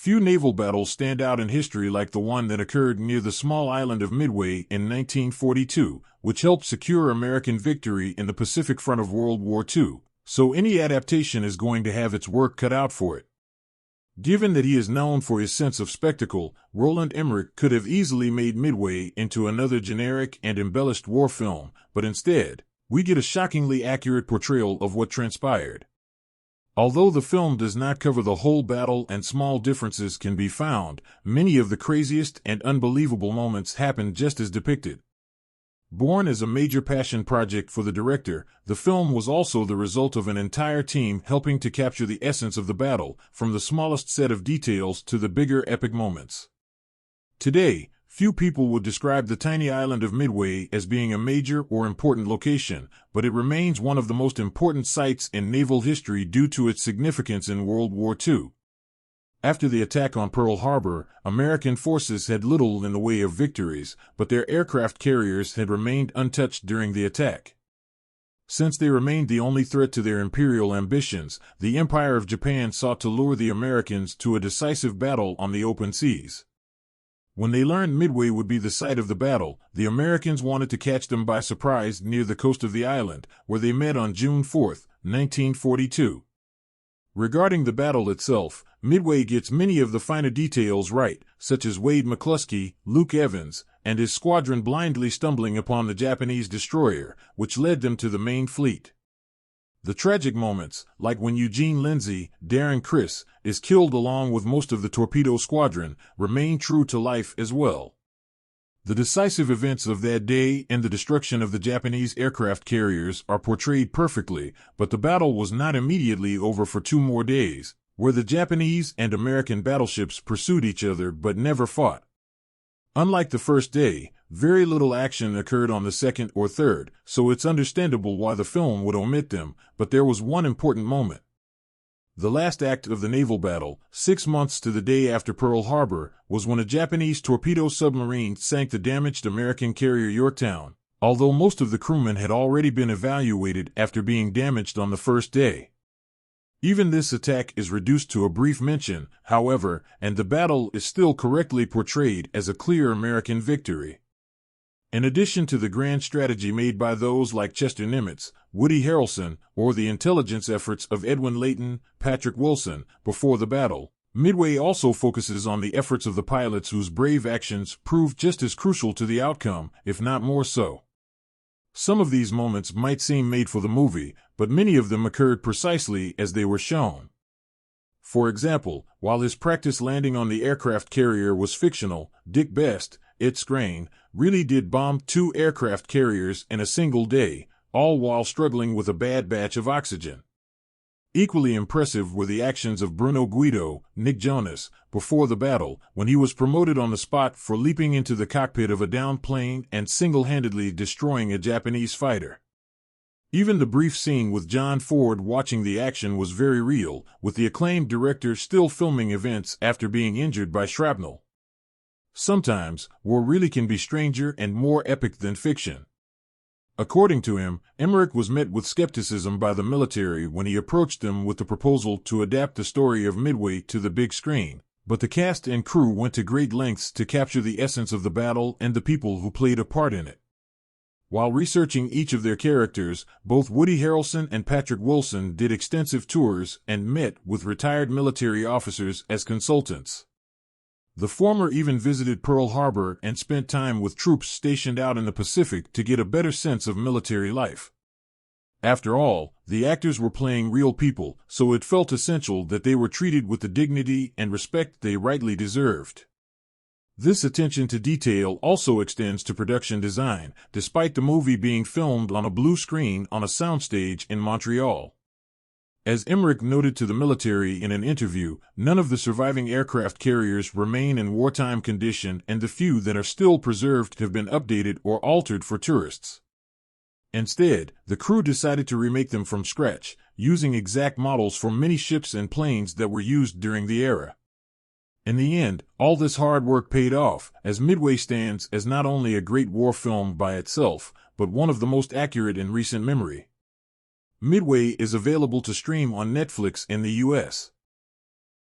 Few naval battles stand out in history like the one that occurred near the small island of Midway in 1942, which helped secure American victory in the Pacific Front of World War II, so any adaptation is going to have its work cut out for it. Given that he is known for his sense of spectacle, Roland Emmerich could have easily made Midway into another generic and embellished war film, but instead, we get a shockingly accurate portrayal of what transpired. Although the film does not cover the whole battle and small differences can be found, many of the craziest and unbelievable moments happen just as depicted. Born as a major passion project for the director, the film was also the result of an entire team helping to capture the essence of the battle, from the smallest set of details to the bigger epic moments. Today, few people would describe the tiny island of Midway as being a major or important location, but it remains one of the most important sites in naval history due to its significance in World War II. After the attack on Pearl Harbor, American forces had little in the way of victories, but their aircraft carriers had remained untouched during the attack. Since they remained the only threat to their imperial ambitions, the Empire of Japan sought to lure the Americans to a decisive battle on the open seas. When they learned Midway would be the site of the battle, the Americans wanted to catch them by surprise near the coast of the island, where they met on June 4, 1942. Regarding the battle itself, Midway gets many of the finer details right, such as Wade McCluskey, Luke Evans, and his squadron blindly stumbling upon the Japanese destroyer, which led them to the main fleet. The tragic moments, like when Eugene Lindsay, Darren Criss, is killed along with most of the torpedo squadron, remain true to life as well. The decisive events of that day and the destruction of the Japanese aircraft carriers are portrayed perfectly, but the battle was not immediately over for 2 more days, where the Japanese and American battleships pursued each other but never fought. Unlike the first day, very little action occurred on the second or third, so it's understandable why the film would omit them, but there was one important moment. The last act of the naval battle, 6 months to the day after Pearl Harbor, was when a Japanese torpedo submarine sank the damaged American carrier Yorktown, although most of the crewmen had already been evacuated after being damaged on the first day. Even this attack is reduced to a brief mention, however, and the battle is still correctly portrayed as a clear American victory. In addition to the grand strategy made by those like Chester Nimitz, Woody Harrelson, or the intelligence efforts of Edwin Layton, Patrick Wilson, before the battle, Midway also focuses on the efforts of the pilots whose brave actions proved just as crucial to the outcome, if not more so. Some of these moments might seem made for the movie, but many of them occurred precisely as they were shown. For example, while his practice landing on the aircraft carrier was fictional, Dick Best, It's Grain, really did bomb 2 aircraft carriers in a single day, all while struggling with a bad batch of oxygen. Equally impressive were the actions of Bruno Guido, Nick Jonas, before the battle, when he was promoted on the spot for leaping into the cockpit of a downed plane and single-handedly destroying a Japanese fighter. Even the brief scene with John Ford watching the action was very real, with the acclaimed director still filming events after being injured by shrapnel. Sometimes, war really can be stranger and more epic than fiction. According to him, Emmerich was met with skepticism by the military when he approached them with the proposal to adapt the story of Midway to the big screen, but the cast and crew went to great lengths to capture the essence of the battle and the people who played a part in it. While researching each of their characters, both Woody Harrelson and Patrick Wilson did extensive tours and met with retired military officers as consultants. The former even visited Pearl Harbor and spent time with troops stationed out in the Pacific to get a better sense of military life. After all, the actors were playing real people, so it felt essential that they were treated with the dignity and respect they rightly deserved. This attention to detail also extends to production design, despite the movie being filmed on a blue screen on a soundstage in Montreal. As Emmerich noted to the military in an interview, none of the surviving aircraft carriers remain in wartime condition, and the few that are still preserved have been updated or altered for tourists. Instead, the crew decided to remake them from scratch, using exact models for many ships and planes that were used during the era. In the end, all this hard work paid off, as Midway stands as not only a great war film by itself, but one of the most accurate in recent memory. Midway is available to stream on Netflix in the U.S.